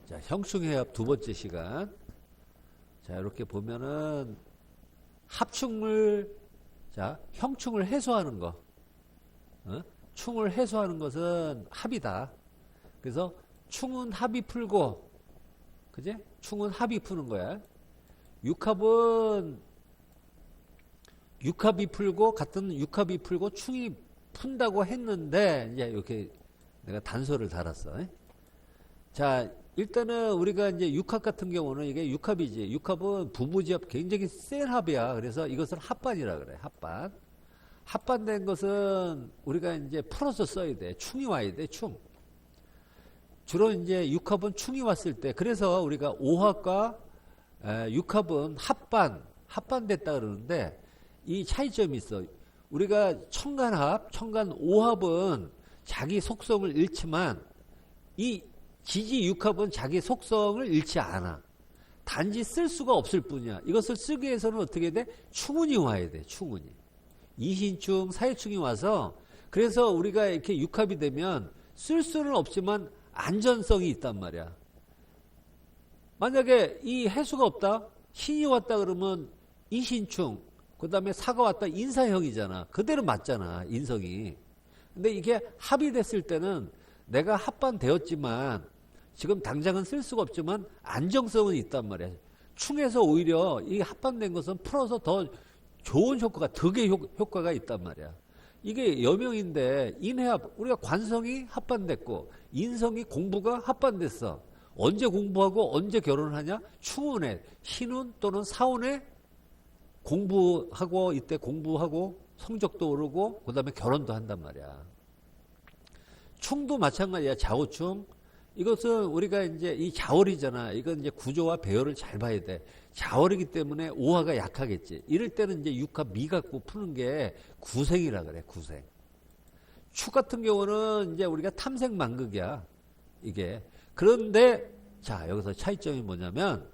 자, 형충해합 두 번째 시간. 자, 이렇게 보면은 합충을, 자, 형충을 해소하는 거. 충을 해소하는 것은 합이다. 그래서 충은 합이 풀고, 그지? 충은 합이 푸는 거야. 육합은 육합이 풀고, 같은 육합이 풀고 충이 푼다고 했는데, 이제 이렇게 내가 단서를 달았어. 자, 일단은 우리가 이제 육합 같은 경우는 이게 육합이지. 육합은 부부지합 굉장히 센 합이야. 그래서 이것을 합반이라 그래. 합반. 합반된 것은 우리가 이제 풀어서 써야 돼. 충이 와야 돼. 충. 주로 이제 육합은 충이 왔을 때, 그래서 우리가 오합과 육합은 합반됐다 그러는데 이 차이점이 있어. 우리가 청간 오합은 자기 속성을 잃지만 이 지지 육합은 자기 속성을 잃지 않아. 단지 쓸 수가 없을 뿐이야. 이것을 쓰기 위해서는 어떻게 돼? 충운이 와야 돼. 충운이. 이신충, 사유충이 와서, 그래서 우리가 이렇게 육합이 되면 쓸 수는 없지만 안전성이 있단 말이야. 만약에 이 해수가 없다? 신이 왔다 그러면 이신충, 그 다음에 사가 왔다 인사형이잖아. 그대로 맞잖아. 인성이. 근데 이게 합이 됐을 때는 내가 합반되었지만 지금 당장은 쓸 수가 없지만 안정성은 있단 말이야. 충에서 오히려 이 합반된 것은 풀어서 더 좋은 효과가, 덕의 효과가 있단 말이야. 이게 여명인데 인해합, 우리가 관성이 합반됐고 인성이 공부가 합반됐어. 언제 공부하고 언제 결혼하냐? 충운에, 신운 또는 사운에 공부하고, 이때 공부하고 성적도 오르고 그 다음에 결혼도 한단 말이야. 충도 마찬가지야. 좌우충. 이것은 우리가 이제 이 좌월이잖아. 이건 이제 구조와 배열을 잘 봐야 돼. 좌월이기 때문에 오화가 약하겠지. 이럴 때는 이제 육합 미 갖고 푸는 게 구생이라 그래. 구생. 축 같은 경우는 이제 우리가 탐생만극이야. 이게. 그런데 자, 여기서 차이점이 뭐냐면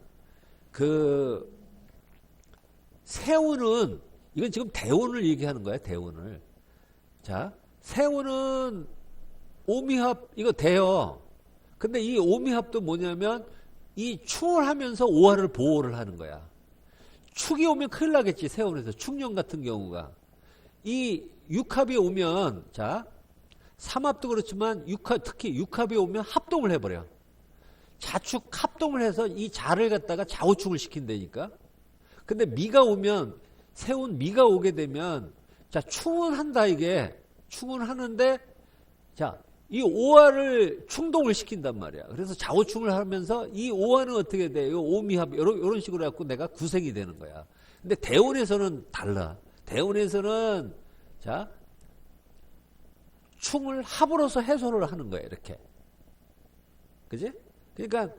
그 세운은, 이건 지금 대운을 얘기하는 거야. 대운을. 자, 세운은 오미합 이거 돼요. 근데 이 오미합도 뭐냐면 이 충을 하면서 오화를 보호를 하는 거야. 축이 오면 큰일 나겠지. 세운에서 축령 같은 경우가. 이 육합이 오면, 자, 삼합도 그렇지만 육합, 특히 육합이 오면 합동을 해버려. 자축 합동을 해서 이 자를 갖다가 좌우충을 시킨다니까. 근데 미가 오면, 세운 미가 오게 되면, 자, 충은 한다 이게. 충은 하는데, 자, 이 오화를 충동을 시킨단 말이야. 그래서 좌우충을 하면서 이 오화는 어떻게 돼? 이 오미합, 이런 식으로 해갖고 내가 구생이 되는 거야. 근데 대운에서는 달라. 대운에서는, 자, 충을 합으로서 해소를 하는 거야, 이렇게. 그지? 그러니까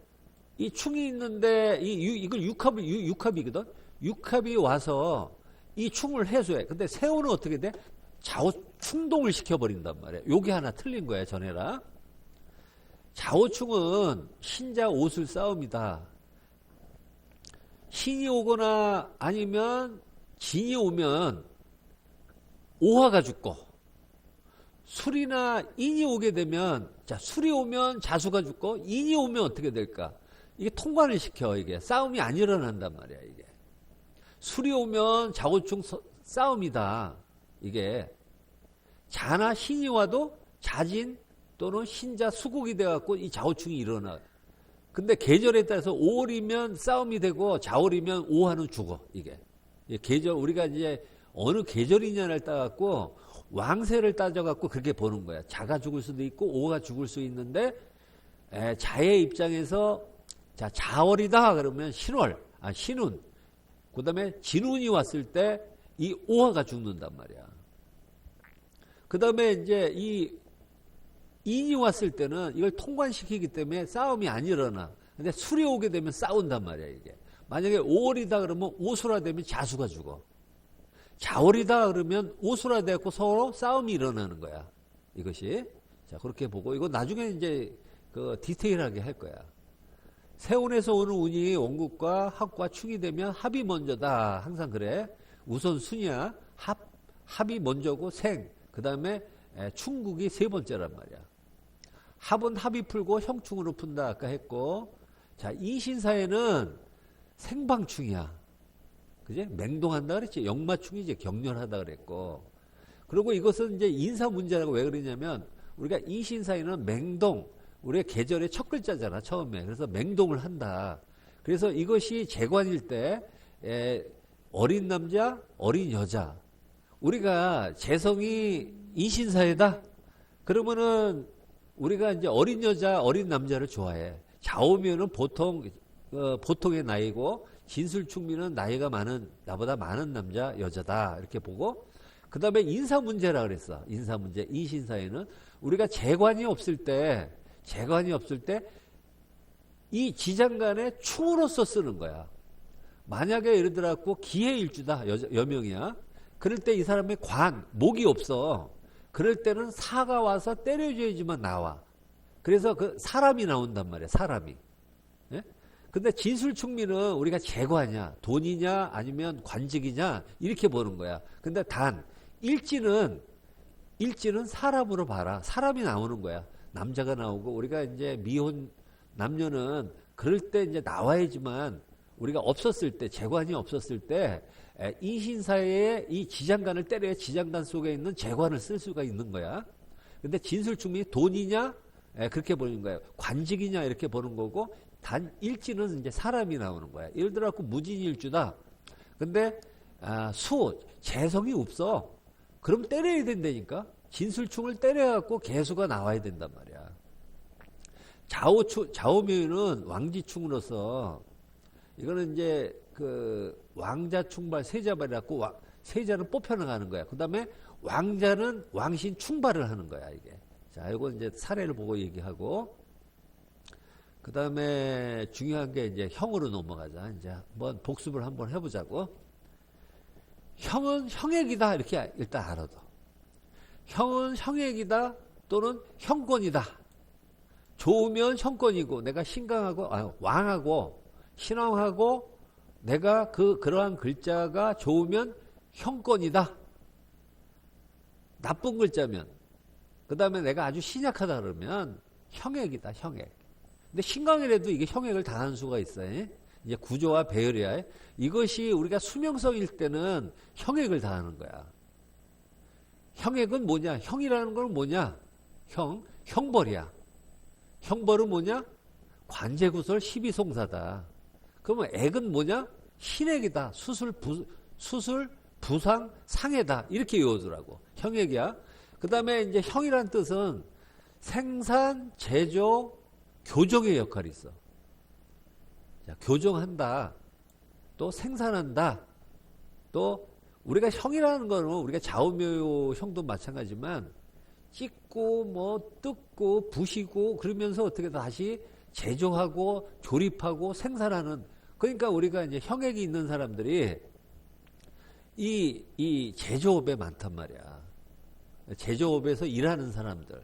이 충이 있는데, 이걸 육합이거든? 육합이 와서 이 충을 해소해. 근데 세운은 어떻게 돼? 좌우 충동을 시켜버린단 말이야. 요게 하나 틀린 거야, 전해라. 좌우충은 신자 오술 싸움이다. 신이 오거나 아니면 진이 오면 오화가 죽고, 술이나 인이 오게 되면, 자, 술이 오면 자수가 죽고, 인이 오면 어떻게 될까? 이게 통관을 시켜, 이게. 싸움이 안 일어난단 말이야, 이게. 술이 오면 좌우충 싸움이다. 이게 자나 신이 와도 자진 또는 신자 수국이 돼갖고 이 좌우충이 일어나. 근데 계절에 따라서 5월이면 싸움이 되고 좌월이면 오화는 죽어. 이게 계절, 우리가 이제 어느 계절이냐를 따갖고 왕세를 따져갖고 그렇게 보는 거야. 자가 죽을 수도 있고 오가 죽을 수 있는데, 자의 입장에서 자, 자월이다 그러면 신운, 그 다음에 진운이 왔을 때 이 오화가 죽는단 말이야. 그 다음에 이제 이 인이 왔을 때는 이걸 통관시키기 때문에 싸움이 안 일어나. 근데 술이 오게 되면 싸운단 말이야, 이게. 만약에 5월이다 그러면 오술화되면 자수가 죽어. 자월이다 그러면 오술화되고 서로 싸움이 일어나는 거야. 이것이. 자, 그렇게 보고, 이거 나중에 이제 그 디테일하게 할 거야. 세운에서 오는 운이 원국과 합과 축이 되면 합이 먼저다. 항상 그래. 우선 순이야. 합이 먼저고 그 다음에 충국이 세 번째란 말이야. 합은 합이 풀고 형충으로 푼다. 아까 했고, 자, 이신사에는 생방충이야. 그지? 맹동한다 그랬지. 역마충이지. 격렬하다 그랬고. 그리고 이것은 이제 인사 문제라고 왜 그러냐면 우리가 이신사에는 맹동, 우리의 계절의 첫 글자잖아, 처음에. 그래서 맹동을 한다. 그래서 이것이 재관일 때 어린 남자, 어린 여자. 우리가 재성이 이신사에다. 그러면은 우리가 이제 어린 여자, 어린 남자를 좋아해. 좌우면은 보통의 나이고 진술충미는 나이가 많은 나보다 많은 남자, 여자다 이렇게 보고 그 다음에 인사 문제라 그랬어. 인사 문제. 이신사에는 우리가 재관이 없을 때 이 지장간에 충으로서 쓰는 거야. 만약에 예를 들어갖고 기해일주다 여명이야. 그럴 때 이 사람의 목이 없어. 그럴 때는 사가 와서 때려줘야지만 나와. 그래서 그 사람이 나온단 말이야. 사람이. 예? 근데 진술충미는 우리가 재관이야. 돈이냐 아니면 관직이냐 이렇게 보는 거야. 근데 일지는 사람으로 봐라. 사람이 나오는 거야. 남자가 나오고 우리가 이제 미혼 남녀는 그럴 때 이제 나와야지만 우리가 없었을 때 재관이 없었을 때 이신사에 이 지장간을 때려야 지장간 속에 있는 재관을 쓸 수가 있는 거야. 근데 진술충미 돈이냐 그렇게 보는 거예요. 관직이냐 이렇게 보는 거고 일지는 이제 사람이 나오는 거야. 예를 들어 갖고 무진일주다. 근데 재성이 없어. 그럼 때려야 된다니까. 진술충을 때려갖고 개수가 나와야 된단 말이야. 좌우묘는 왕지충으로서 이거는 이제 그 왕자충발 세자발이라고 세자는 뽑혀나가는 거야. 그 다음에 왕자는 왕신 충발을 하는 거야 이게. 자, 이거 이제 사례를 보고 얘기하고 그 다음에 중요한 게 이제 형으로 넘어가자. 이제 한번 복습을 한번 해보자고. 형은 형액이다 이렇게 일단 알아둬. 형은 형액이다 또는 형권이다. 좋으면 형권이고 내가 왕하고 신왕하고 내가 그러한 글자가 좋으면 형권이다. 나쁜 글자면 그 다음에 내가 아주 신약하다 그러면 형액이다. 형액. 근데 신강이라도 이게 형액을 당하는 수가 있어요. 이제 구조와 배열이야. 이것이 우리가 수명성일 때는 형액을 당하는 거야. 형액은 뭐냐? 형이라는 건 뭐냐? 형벌이야. 형벌은 뭐냐? 관제구설 12송사다. 그러면 액은 뭐냐? 신액이다. 수술, 부상, 상해다. 이렇게 외우더라고. 형액이야. 그 다음에 이제 형이란 뜻은 생산, 제조, 교정의 역할이 있어. 자, 교정한다. 또 생산한다. 또 우리가 형이라는 거는 우리가 좌우묘 형도 마찬가지지만 찢고 뭐 뜯고 부시고 그러면서 어떻게 다시 제조하고 조립하고 생산하는 그러니까 우리가 이제 형액이 있는 사람들이 이 제조업에 많단 말이야. 제조업에서 일하는 사람들.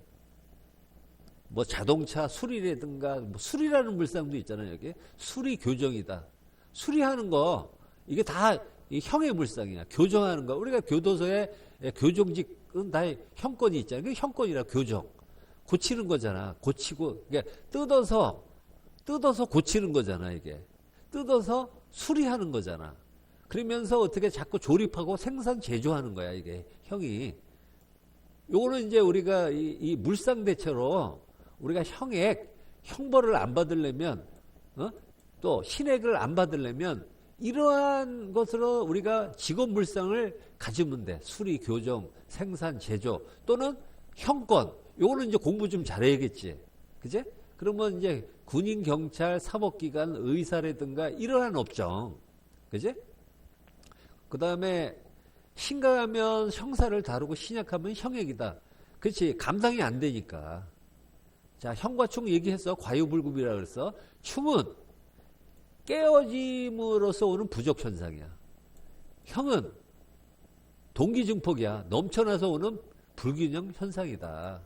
뭐 자동차 수리라든가 뭐 수리라는 물상도 있잖아요. 여기 수리 교정이다. 수리하는 거 이게 다 이 형의 물상이야. 교정하는 거 우리가 교도소에 교정직은 다 형권이 있잖아요. 그 형권이라 교정 고치는 거잖아. 고치고 이게 뜯어서 고치는 거잖아. 이게 뜯어서 수리하는 거잖아. 그러면서 어떻게 자꾸 조립하고 생산 제조하는 거야. 이게 형이 요거는 이제 우리가 이 물상 대체로 우리가 형벌을 안 받으려면, 또 신액을 안 받으려면 이러한 것으로 우리가 직업물상을 가지면 돼. 수리, 교정, 생산, 제조 또는 형권. 요거는 이제 공부 좀 잘해야겠지. 그제? 그러면 이제 군인, 경찰, 사법기관, 의사라든가 이러한 업종. 그제? 그 다음에 신강하면 형사를 다루고 신약하면 형액이다. 그렇지. 감당이 안 되니까. 자, 형과 충 얘기했어. 과유불급이라 그랬어. 충은 깨어짐으로써 오는 부족 현상이야. 형은 동기증폭이야. 넘쳐나서 오는 불균형 현상이다.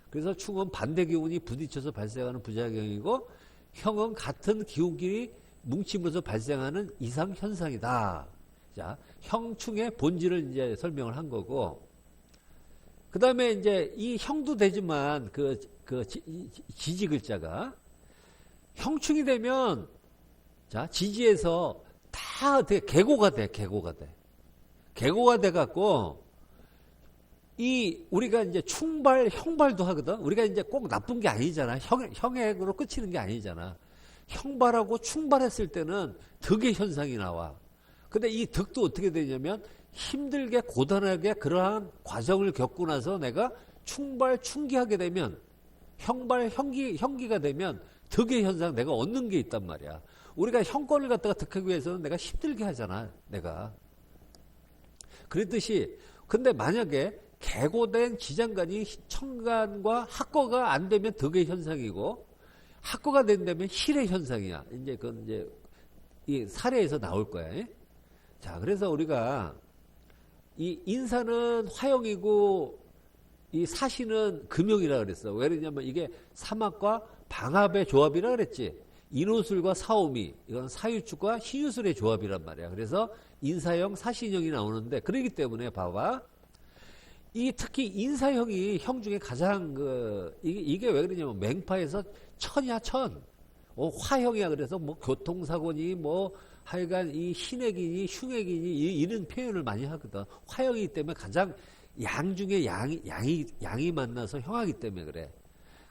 그래서 충은 반대 기운이 부딪혀서 발생하는 부작용이고 형은 같은 기운끼리 뭉침으로써 발생하는 이상 현상이다. 자, 형충의 본질을 이제 설명을 한 거고, 그 다음에 이제 이 형도 되지만 지지 글자가 형충이 되면, 자, 지지에서 다 어떻게 계고가 돼, 계고가 돼. 계고가 돼갖고, 우리가 이제 충발, 형발도 하거든? 우리가 이제 꼭 나쁜 게 아니잖아. 형액으로 끝이는 게 아니잖아. 형발하고 충발했을 때는 득의 현상이 나와. 근데 이 득도 어떻게 되냐면, 힘들게 고단하게 그러한 과정을 겪고 나서 내가 충발, 충기하게 되면, 형발, 형기가 되면 득의 현상 내가 얻는 게 있단 말이야. 우리가 형권을 갖다가 득하기 위해서는 내가 힘들게 하잖아, 내가. 그랬듯이, 근데 만약에 계고된 지장간이 천간과 합거가 안 되면 득의 현상이고, 합거가 된다면 실의 현상이야. 이제 그건 이제 이 사례에서 나올 거야. 자, 그래서 우리가 이 인사는 화형이고 이 사시는 금형이라 그랬어. 왜 그러냐면 이게 삼합과 방합의 조합이라 그랬지. 인호술과 사오미, 이건 사유축과 신유술의 조합이란 말이야. 그래서 인사형, 사신형이 나오는데, 그러기 때문에 봐봐. 특히 인사형이 형 중에 가장 이게 왜 그러냐면 맹파에서 천이야, 천. 화형이야. 그래서 뭐 교통사고니 뭐 하여간 이 신액이니 흉액이니 이런 표현을 많이 하거든. 화형이기 때문에 가장 양 중에 양이 만나서 형하기 때문에 그래.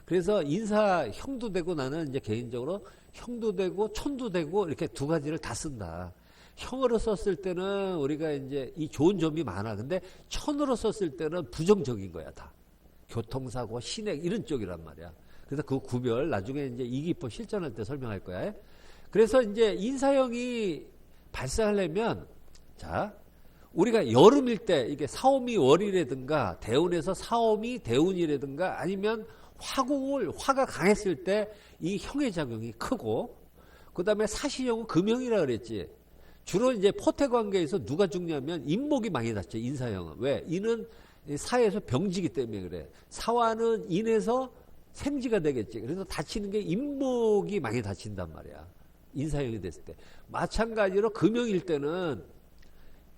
그래서 인사 형도 되고 나는 이제 개인적으로 형도 되고 천도 되고 이렇게 두 가지를 다 쓴다. 형으로 썼을 때는 우리가 이제 이 좋은 점이 많아. 근데 천으로 썼을 때는 부정적인 거야, 다. 교통사고, 신액 이런 쪽이란 말이야. 그래서 그 구별 나중에 이제 이기법 실전할 때 설명할 거야. 그래서 이제 인사형이 발생하려면 자, 우리가 여름일 때 이게 사오미 월이라든가 대운에서 사오미 대운이라든가 아니면 화가 강했을 때 이 형의 작용이 크고, 그 다음에 사시형은 금형이라 그랬지. 주로 이제 포태 관계에서 누가 죽냐면 인목이 많이 다쳐, 인사형은. 왜? 인은 사에서 병지기 때문에 그래. 사화는 인에서 생지가 되겠지. 그래서 다치는 게 인목이 많이 다친단 말이야. 인사형이 됐을 때. 마찬가지로 금형일 때는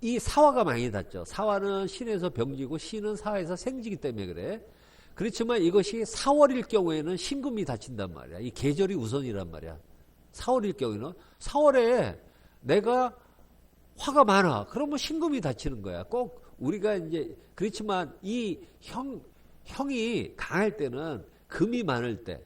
이 사화가 많이 닿죠. 사화는 신에서 병지고 신은 사에서 생지기 때문에 그래. 그렇지만 이것이 4월일 경우에는 신금이 닫힌단 말이야. 이 계절이 우선이란 말이야. 4월일 경우에는 4월에 내가 화가 많아. 그러면 신금이 닫히는 거야. 꼭 우리가 이제 그렇지만 이 형이 강할 때는 금이 많을 때,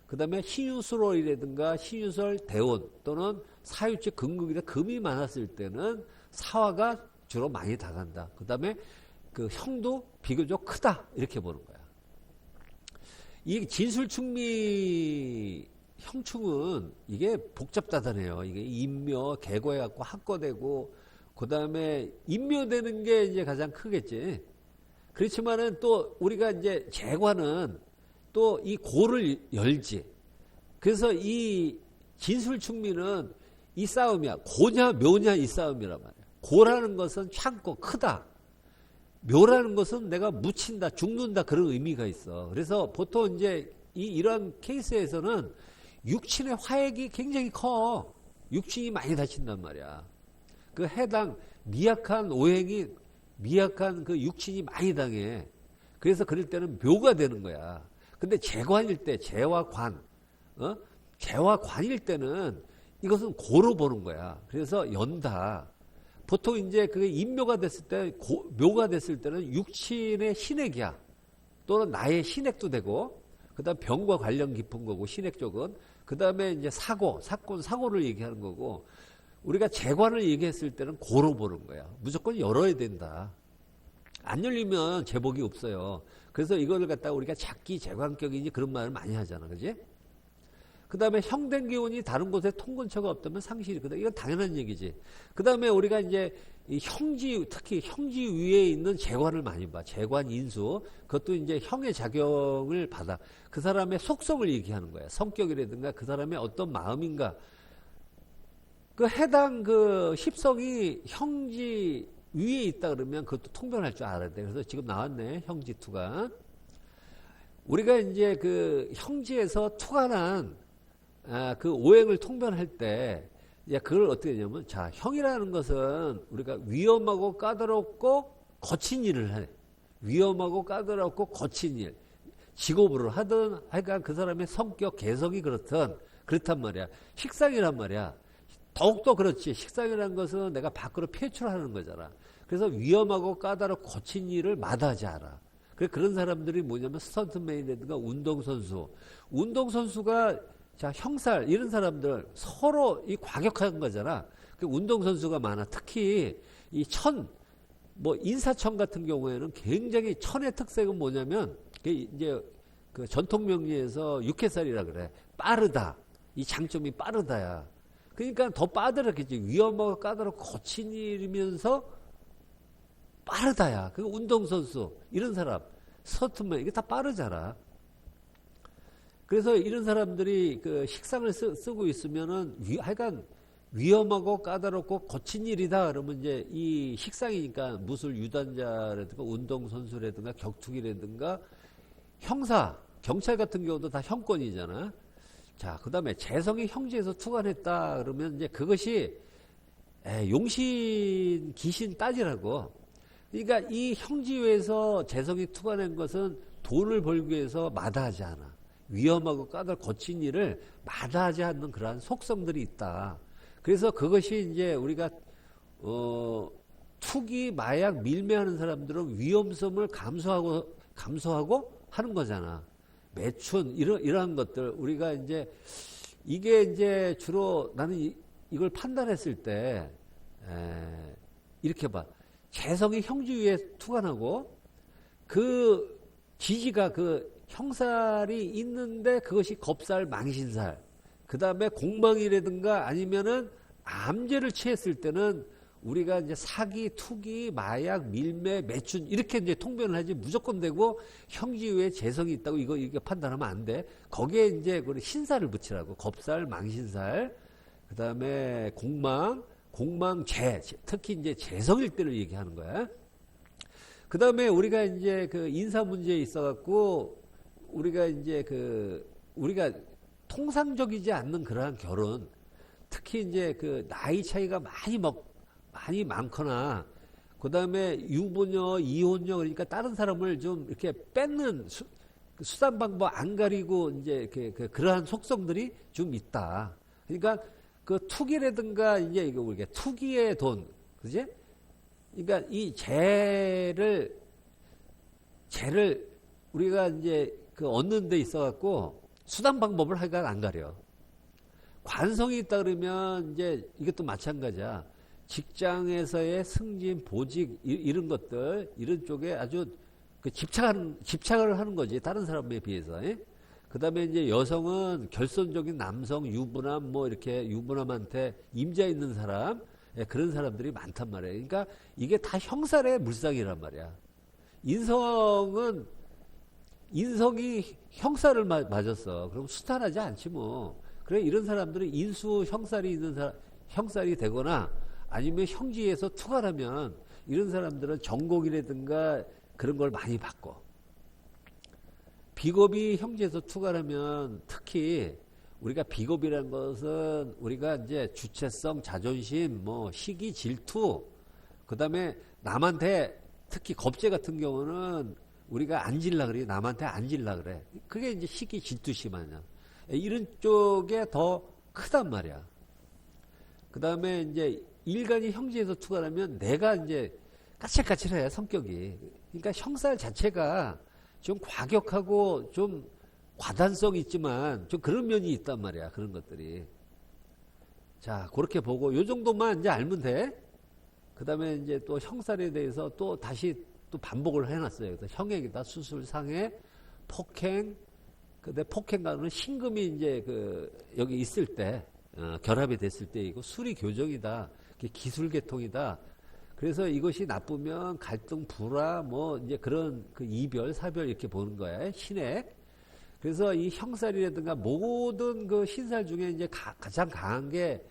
그 다음에 신유술월이라든가 신유설 대원 또는 사유치 금극이라 금이 많았을 때는 사화가 주로 많이 당한다. 그 다음에 그 형도 비교적 크다. 이렇게 보는 거야. 이 진술충미 형충은 이게 복잡다단해요. 이게 인묘, 계고해갖고 합거되고, 그 다음에 인묘되는 게 이제 가장 크겠지. 그렇지만은 또 우리가 이제 재관은 또 이 고를 열지. 그래서 이 진술충미는 이 싸움이야. 고냐 묘냐 이 싸움이란 말이야. 고라는 것은 참고 크다. 묘라는 것은 내가 묻힌다, 죽는다 그런 의미가 있어. 그래서 보통 이제 이런 케이스에서는 육친의 화액이 굉장히 커. 육친이 많이 다친단 말이야. 그 해당 미약한 오행이 미약한 그 육친이 많이 당해. 그래서 그럴 때는 묘가 되는 거야. 근데 재관일 때 재와 관, 재와 관일 때는 이것은 고로 보는 거야. 그래서 연다. 보통 이제 그게 인묘가 됐을 때, 묘가 됐을 때는 육친의 신액이야. 또는 나의 신액도 되고, 그 다음 병과 관련 깊은 거고, 신액 쪽은. 그 다음에 이제 사고를 얘기하는 거고, 우리가 재관을 얘기했을 때는 고로 보는 거야. 무조건 열어야 된다. 안 열리면 제복이 없어요. 그래서 이거를 갖다가 우리가 작기 재관격이니 그런 말을 많이 하잖아. 그지? 그 다음에 형된 기운이 다른 곳에 통근처가 없다면 상실이거든. 이건 당연한 얘기지. 그 다음에 우리가 이제 이 형지, 특히 형지 위에 있는 재관을 많이 봐. 재관 인수. 그것도 이제 형의 작용을 받아. 그 사람의 속성을 얘기하는 거야. 성격이라든가 그 사람의 어떤 마음인가. 그 해당 그 힙성이 형지 위에 있다 그러면 그것도 통변할 줄 알아야 돼. 그래서 지금 나왔네. 형지 투가. 우리가 이제 그 형지에서 투가 난 그 오행을 통변할 때, 그걸 어떻게 하냐면, 자, 형이라는 것은 우리가 위험하고 까다롭고 거친 일을 해. 위험하고 까다롭고 거친 일. 직업으로 하든, 하여간 그 사람의 성격, 개성이 그렇든, 그렇단 말이야. 식상이란 말이야. 더욱더 그렇지. 식상이라는 것은 내가 밖으로 표출하는 거잖아. 그래서 위험하고 까다롭고 거친 일을 마다하지 않아. 그런 사람들이 뭐냐면 스턴트맨이라든가 운동선수. 운동선수가 자, 형살, 이런 사람들 서로 이 과격한 거잖아. 그 운동선수가 많아. 특히 이 뭐 인사천 같은 경우에는 굉장히 천의 특색은 뭐냐면 이제 그 전통 명리에서 육회살이라 그래. 빠르다. 이 장점이 빠르다야. 그러니까 더 빠르겠지. 위험하고 까다롭고 거친 일이면서 빠르다야. 그 운동선수 이런 사람 서투면 이게 다 빠르잖아. 그래서 이런 사람들이 그 식상을 쓰고 있으면은 하여간 위험하고 까다롭고 거친 일이다. 그러면 이제 이 식상이니까 무술 유단자라든가 운동선수라든가 격투기라든가 형사, 경찰 같은 경우도 다 형권이잖아. 자, 그 다음에 재성이 형지에서 투관했다. 그러면 이제 그것이 용신, 귀신 따지라고. 그러니까 이 형지에서 재성이 투관한 것은 돈을 벌기 위해서 마다하지 않아. 위험하고 까다롭고 거친 일을 마다하지 않는 그러한 속성들이 있다. 그래서 그것이 이제 우리가 투기, 마약, 밀매하는 사람들은 위험성을 감소하고 하는 거잖아. 매춘 이러한 것들 우리가 이제 이게 이제 주로 나는 이걸 판단했을 때 이렇게 봐. 재성이 형주위에 투관하고 그 지지가 그 형살이 있는데 그것이 겁살, 망신살. 그 다음에 공망이라든가 아니면은 암죄를 취했을 때는 우리가 이제 사기, 투기, 마약, 밀매, 매춘 이렇게 이제 통변을 하지 무조건 되고 형지위에 재성이 있다고 이거 판단하면 안 돼. 거기에 이제 그 신살을 붙이라고. 겁살, 망신살. 그 다음에 공망, 특히 이제 재성일 때를 얘기하는 거야. 그 다음에 우리가 이제 그 인사 문제에 있어갖고 우리가 이제 우리가 통상적이지 않는 그러한 결혼, 특히 이제 그 나이 차이가 많이 많거나, 그 다음에 유부녀, 이혼녀, 그러니까 다른 사람을 좀 이렇게 뺏는 수단 방법 안 가리고 이제 그러한 속성들이 좀 있다. 그러니까 그 투기라든가 이제 이거 우리가 투기의 돈, 그지? 그러니까 이 재를 우리가 이제 얻는 데 있어갖고 수단 방법을 하여간 안 가려. 관성이 있다 그러면 이제 이것도 마찬가지야. 직장에서의 승진, 보직 이런 것들 이런 쪽에 아주 집착을 하는 거지 다른 사람에 비해서. 그 다음에 이제 여성은 결손적인 남성, 유부남 뭐 이렇게 유부남한테 임자 있는 사람 그런 사람들이 많단 말이야. 그러니까 이게 다 형살의 물상이란 말이야. 인성이 형살을 맞았어. 그럼 수탈하지 않지 뭐. 그래 이런 사람들은 인수 형살이 있는 형살이 되거나 아니면 형지에서 투과하면 이런 사람들은 정곡이라든가 그런 걸 많이 받고, 비겁이 형지에서 투과하면 특히 우리가 비겁이라는 것은 우리가 이제 주체성, 자존심, 뭐 시기, 질투, 그 다음에 남한테 특히 겁제 같은 경우는 우리가 앉으려 그래. 남한테 앉으려 그래. 그게 이제 시기, 질투심 아니야. 이런 쪽에 더 크단 말이야. 그 다음에 이제 일간이 형제에서 투과하면 내가 이제 까칠까칠해, 성격이. 그러니까 형살 자체가 좀 과격하고 좀 과단성 있지만 좀 그런 면이 있단 말이야. 그런 것들이. 자, 그렇게 보고 요 정도만 이제 알면 돼. 그 다음에 이제 또 형살에 대해서 또 다시 또 반복을 해놨어요. 그래서 형액이다, 수술, 상해, 폭행. 근데 폭행과는 신금이 이제 여기 있을 때, 결합이 됐을 때이고, 술이 교정이다, 기술계통이다. 그래서 이것이 나쁘면 갈등, 불화, 뭐 이제 그런 이별, 사별 이렇게 보는 거야. 신액. 그래서 이 형살이라든가 모든 그 신살 중에 이제 가장 강한 게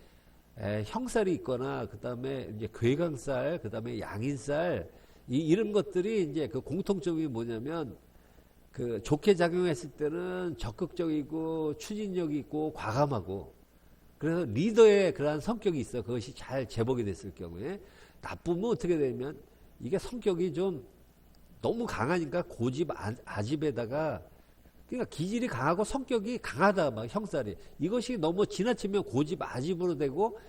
형살이 있거나, 그 다음에 이제 괴강살, 그 다음에 양인살, 이런 것들이 이제 그 공통점이 뭐냐면, 좋게 작용했을 때는 적극적이고, 추진력이 있고, 과감하고, 그래서 리더의 그러한 성격이 있어. 그것이 잘 제복이 됐을 경우에. 나쁘면 어떻게 되면, 이게 성격이 좀 너무 강하니까 고집, 아집에다가 그러니까 기질이 강하고 성격이 강하다, 막 형살이. 이것이 너무 지나치면 고집, 아집으로 되고,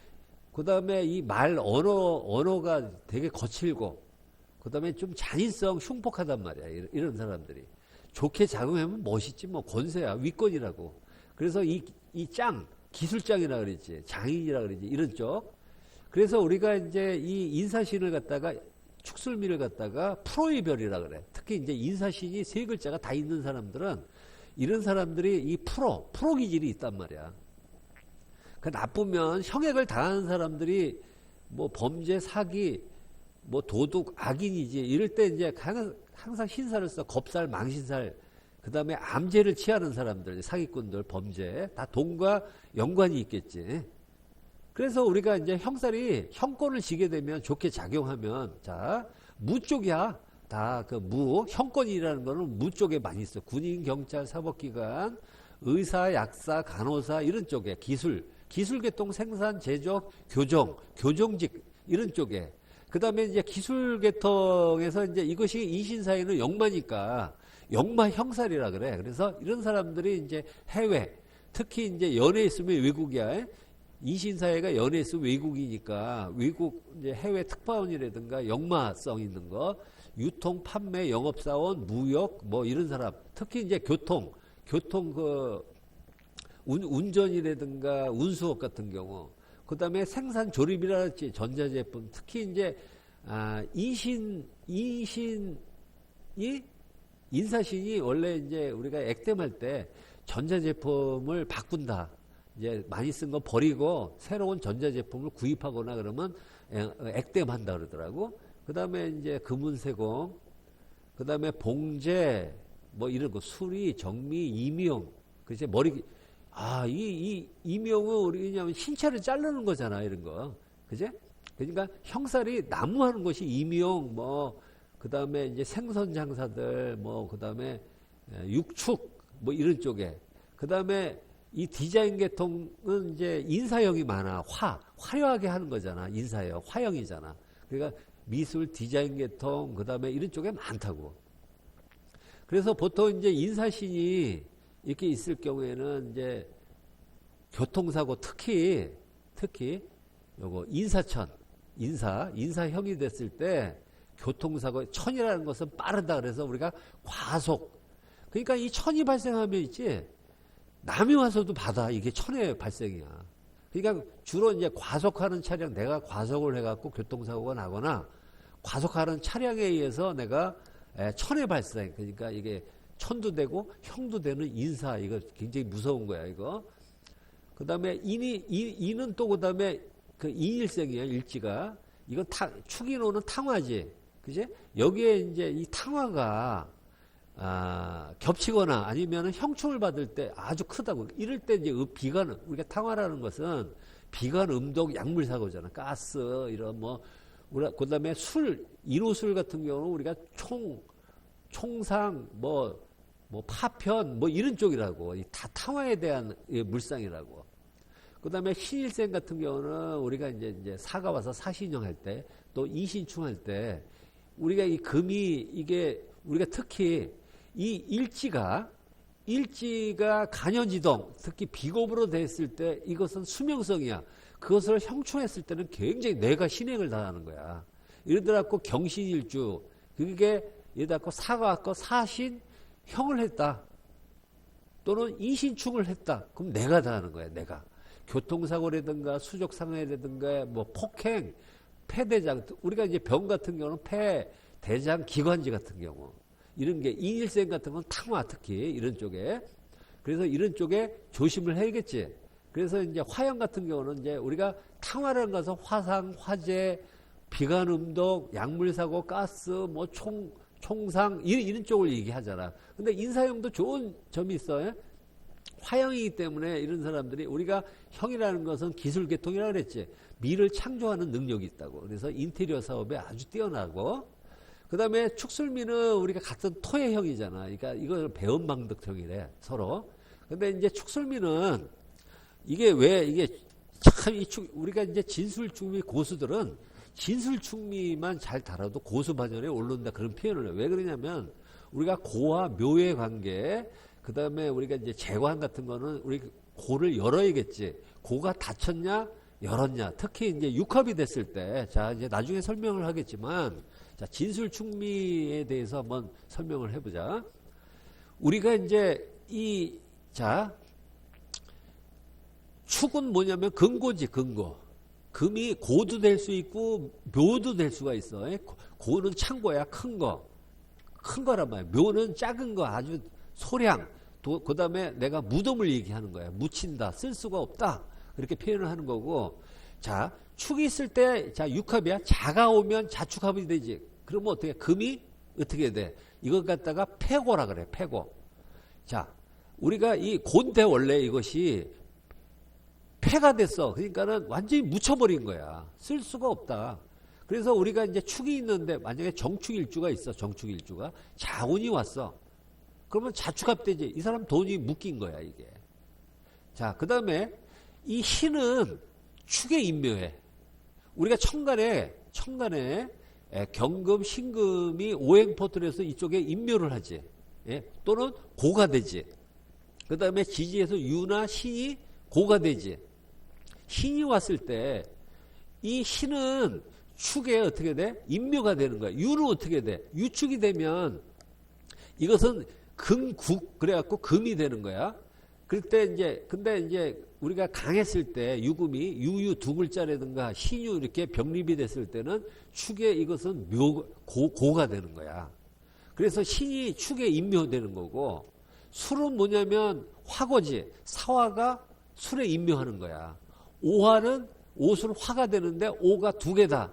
그 다음에 이 말, 언어가 되게 거칠고, 그 다음에 좀 잔인성, 흉폭하단 말이야. 이런 사람들이. 좋게 작용하면 멋있지, 뭐, 권세야, 위권이라고. 그래서 이 기술장이라 그랬지. 장인이라 그랬지. 이런 쪽. 그래서 우리가 이제 이 인사신을 갖다가 축술미를 갖다가 프로의 별이라 그래. 특히 이제 인사신이 세 글자가 다 있는 사람들은 이런 사람들이 이 프로 기질이 있단 말이야. 그 나쁘면 형액을 당하는 사람들이 뭐 범죄, 사기, 뭐 도둑, 악인이지. 이럴 때 이제 항상 신사를 써. 겁살, 망신살. 그 다음에 암죄를 취하는 사람들, 사기꾼들, 범죄. 다 돈과 연관이 있겠지. 그래서 우리가 이제 형살이 형권을 지게 되면 좋게 작용하면, 자, 무 쪽이야. 다 그 형권이라는 거는 무 쪽에 많이 있어. 군인, 경찰, 사법기관, 의사, 약사, 간호사, 이런 쪽에 기술계통, 생산, 제조, 교정직, 이런 쪽에. 그 다음에 이제 기술계통에서 이제 이것이 인신사회는 역마니까, 역마 형살이라 그래. 그래서 이런 사람들이 이제 해외, 특히 이제 연애에 있으면 외국이야. 인신사회가 연애에 있으면 외국이니까, 외국, 이제 해외 특파원이라든가 역마성 있는 거, 유통, 판매, 영업사원, 무역, 뭐 이런 사람, 특히 이제 교통 운전이라든가 운수업 같은 경우, 그 다음에 생산 조립이라든지 전자제품, 특히 이제, 인사신이 원래 이제 우리가 액땜할 때 전자제품을 바꾼다. 이제 많이 쓴 거 버리고 새로운 전자제품을 구입하거나 그러면 액땜한다 그러더라고. 그 다음에 이제 금운세공, 그 다음에 봉제, 뭐 이런 거, 수리, 정미, 이미용. 그치, 이 이미용은 우리 왜냐면 신체를 자르는 거잖아, 이런 거. 그지? 그러니까 형살이 나무하는 것이 이미용, 뭐, 그 다음에 이제 생선 장사들, 뭐, 그 다음에 육축, 뭐 이런 쪽에. 그 다음에 이 디자인 계통은 이제 인사형이 많아. 화려하게 하는 거잖아. 인사형. 화형이잖아. 그러니까 미술, 디자인 계통, 그 다음에 이런 쪽에 많다고. 그래서 보통 이제 인사신이 이렇게 있을 경우에는 이제 교통사고 특히 요거 인사형이 됐을 때 교통사고, 천이라는 것은 빠르다. 그래서 우리가 과속. 그러니까 이 천이 발생하면 있지. 남이 와서도 받아. 이게 천의 발생이야. 그러니까 주로 이제 과속하는 차량, 내가 과속을 해갖고 교통사고가 나거나 과속하는 차량에 의해서 내가 천의 발생. 그러니까 이게 천도 되고 형도 되는 인사. 이거 굉장히 무서운 거야, 이거. 그 다음에 인은 또 그 다음에 그 인일생이야, 일지가. 이건 축인호는 탕화지. 그지? 여기에 이제 이 탕화가 겹치거나 아니면 형충을 받을 때 아주 크다고. 이럴 때 이제 비관, 우리가 탕화라는 것은 비관, 음독, 약물 사고잖아. 가스, 이런 뭐, 그 다음에 인호술 같은 경우는 우리가 총상, 뭐 파편, 뭐 이런 쪽이라고. 다 탕화에 대한 물상이라고. 그 다음에 신일생 같은 경우는 우리가 이제 사가 와서 사신형 할 때, 또 이신충 할 때, 우리가 이 금이, 이게, 우리가 특히 이 일지가 간현지동, 특히 비겁으로 됐을 때 이것은 수명성이야. 그것을 형충했을 때는 굉장히 내가 신행을 다하는 거야. 예를 들어갖고 경신일주, 그게 예를 들어갖고 사가 왔고 사신형을 했다. 또는 이신충을 했다. 그럼 내가 다하는 거야, 내가. 교통사고라든가 수족상해라든가 뭐 폭행, 폐대장, 우리가 이제 병 같은 경우는 대장, 기관지 같은 경우. 이런 게 인일생 같은 건 탕화 특히 이런 쪽에. 그래서 이런 쪽에 조심을 해야겠지. 그래서 이제 화형 같은 경우는 이제 우리가 탕화라는 것은 화상, 화재, 비관음독, 약물사고, 가스, 뭐 총상 이런 쪽을 얘기하잖아. 근데 인사형도 좋은 점이 있어요. 화형이기 때문에 이런 사람들이 우리가 형이라는 것은 기술계통이라고 그랬지. 미를 창조하는 능력이 있다고. 그래서 인테리어 사업에 아주 뛰어나고. 그 다음에 축술미는 우리가 같은 토의 형이잖아. 그러니까 이걸 배은망덕형이래, 서로. 근데 이제 축술미는 이게 참 우리가 이제 진술충미 고수들은 진술충미만 잘 달아도 고수반열에 오른다 그런 표현을 해요. 왜 그러냐면 우리가 고와 묘의 관계, 그 다음에 우리가 이제 재관 같은 거는 우리 고를 열어야겠지. 고가 닫혔냐, 열었냐. 특히 이제 육합이 됐을 때, 자, 이제 나중에 설명을 하겠지만, 자, 진술충미에 대해서 한번 설명을 해보자. 우리가 이제 자, 축은 뭐냐면 근고지, 근고. 금이 고도 될 수 있고 묘도 될 수가 있어. 고는 창고야, 큰 거. 큰 거란 말이야. 묘는 작은 거, 아주 소량. 그 다음에 내가 무덤을 얘기하는 거야. 묻힌다, 쓸 수가 없다. 그렇게 표현을 하는 거고. 자, 축이 있을 때, 자, 육합이야. 자가 오면 자축합이 되지. 그러면 어떻게, 금이 어떻게 돼? 이걸 갖다가 패고라 그래, 패고. 자, 우리가 이 고인데 원래 이것이 패가 됐어. 그러니까는 완전히 묻혀버린 거야. 쓸 수가 없다. 그래서 우리가 이제 축이 있는데 만약에 정축일주가 있어. 정축일주가. 자운이 왔어. 그러면 자축합 되지. 이 사람 돈이 묶인 거야, 이게. 자, 그 다음에 이 신은 축에 인묘해. 우리가 천간에 경금, 신금이 오행포틀에서 이쪽에 인묘를 하지. 예? 또는 고가 되지. 그 다음에 지지에서 유나 신이 고가 되지. 신이 왔을 때 이 신은 축에 어떻게 돼? 인묘가 되는 거야. 유는 어떻게 돼? 유축이 되면 이것은 금국 그래갖고 금이 되는 거야. 그때 이제 근데 이제 우리가 강했을 때 유금이 유유 두 글자라든가 신유 이렇게 병립이 됐을 때는 축에 이것은 고가 되는 거야. 그래서 신이 축에 인묘되는 거고 술은 뭐냐면 화거지. 사화가 술에 인묘하는 거야. 오화는 옷은 화가 되는데 오가 두 개다.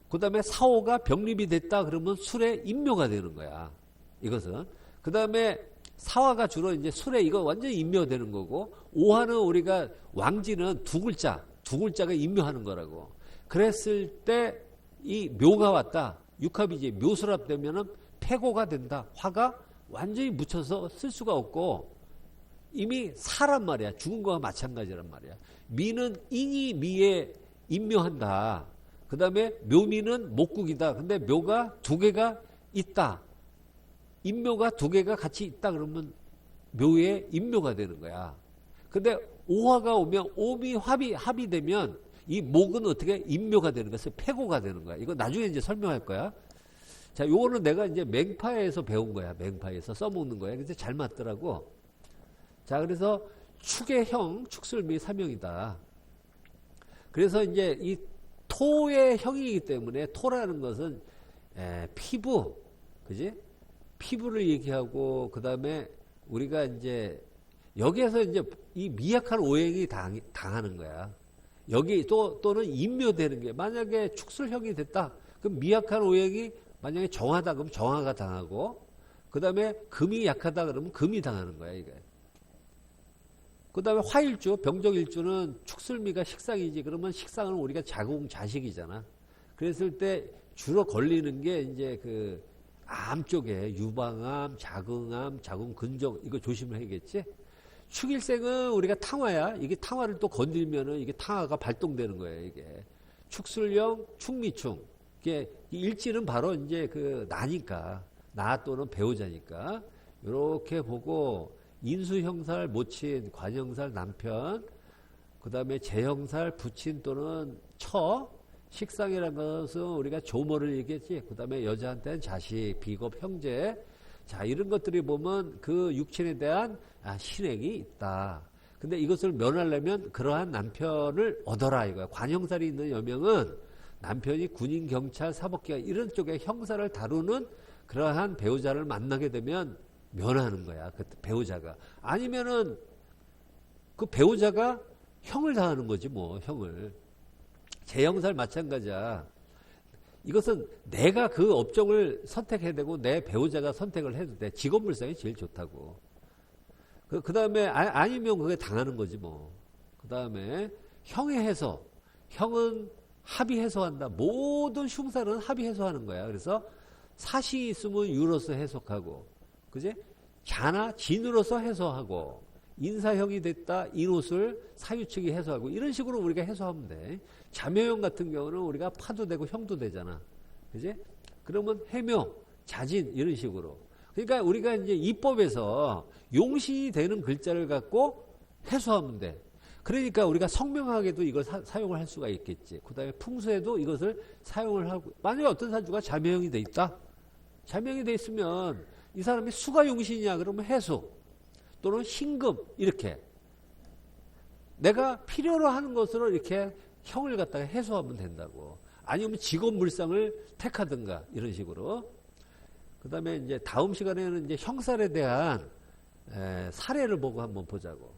그 다음에 사오가 병립이 됐다 그러면 술에 인묘가 되는 거야. 이것은. 그 다음에 사화가 주로 이제 술에 이거 완전히 인묘되는 거고 오화는 우리가 왕지는 두 글자가 인묘하는 거라고. 그랬을 때 이 묘가 왔다. 육합이지. 묘술합 되면은 패고가 된다. 화가 완전히 묻혀서 쓸 수가 없고 이미 사란 말이야. 죽은 거와 마찬가지란 말이야. 미는 인이 미에 인묘한다. 그 다음에 묘미는 목국이다. 근데 묘가 두 개가 있다. 인묘가 두 개가 같이 있다 그러면 묘에 인묘가 되는 거야. 근데 오화가 오면 오미 합이 되면 이 목은 어떻게 인묘가 되는 거야. 패고가 되는 거야. 이거 나중에 이제 설명할 거야. 자, 요거는 내가 이제 맹파에서 배운 거야. 맹파에서 써먹는 거야. 근데 잘 맞더라고. 자, 그래서 축의 형, 축술미 삼형이다. 그래서 이제 이 토의 형이기 때문에 토라는 것은 피부, 그지? 피부를 얘기하고 그 다음에 우리가 이제 여기에서 이제 이 미약한 오행이 당하는 거야. 여기 또는 인묘되는 게 만약에 축술형이 됐다. 그럼 미약한 오행이 만약에 정하다 그러면 정하가 당하고 그 다음에 금이 약하다 그러면 금이 당하는 거야 이게. 그 다음에 화일주, 병정일주는 축술미가 식상이지. 그러면 식상은 우리가 자궁자식이잖아. 그랬을 때 주로 걸리는 게 이제 그 암 쪽에 유방암, 자궁암, 자궁근종 이거 조심을 해야겠지. 축일생은 우리가 탕화야. 이게 탕화를 또 건들면은 이게 탕화가 발동되는 거예요. 이게 축술형, 축미충. 이게 일지는 바로 이제 그 나니까 나 또는 배우자니까 이렇게 보고 인수형살 모친 관형살 남편 그 다음에 재형살 부친 또는 처 식상이라는 것은 우리가 조모를 얘기했지. 그 다음에 여자한테는 자식, 비겁, 형제. 자, 이런 것들이 보면 그 육친에 대한 신행이 있다. 근데 이것을 면하려면 그러한 남편을 얻어라 이거야. 관형살이 있는 여명은 남편이 군인, 경찰, 사법기관 이런 쪽에 형사를 다루는 그러한 배우자를 만나게 되면 면하는 거야. 그 배우자가. 아니면은 그 배우자가 형을 당하는 거지 뭐 형을. 재형살 마찬가지야. 이것은 내가 그 업종을 선택해야 되고 내 배우자가 선택을 해도 돼. 직업물상이 제일 좋다고. 그 다음에 아니면 그게 당하는 거지 뭐. 그 다음에 형의 해소. 형은 합의 해소한다. 모든 흉사는 합의 해소하는 거야. 그래서 사시 있으면 유로서 해석하고, 그지? 자나 진으로서 해소하고, 인사형이 됐다 인옷을 사유측이 해소하고 이런 식으로 우리가 해소하면 돼. 자묘형 같은 경우는 우리가 파도 되고 형도 되잖아. 그지? 그러면 해묘, 자진 이런 식으로. 그러니까 우리가 이제 이법에서 용신이 되는 글자를 갖고 해소하면 돼. 그러니까 우리가 성명학에도 이걸 사용을 할 수가 있겠지. 그 다음에 풍수에도 이것을 사용을 하고. 만약에 어떤 사주가 자명이 돼 있다? 자명이 돼 있으면 이 사람이 수가 용신이냐? 그러면 해수. 또는 신금. 이렇게. 내가 필요로 하는 것으로 이렇게 형을 갖다가 해소하면 된다고. 아니면 직업물상을 택하든가. 이런 식으로. 그 다음에 이제 다음 시간에는 이제 형살에 대한 사례를 보고 한번 보자고.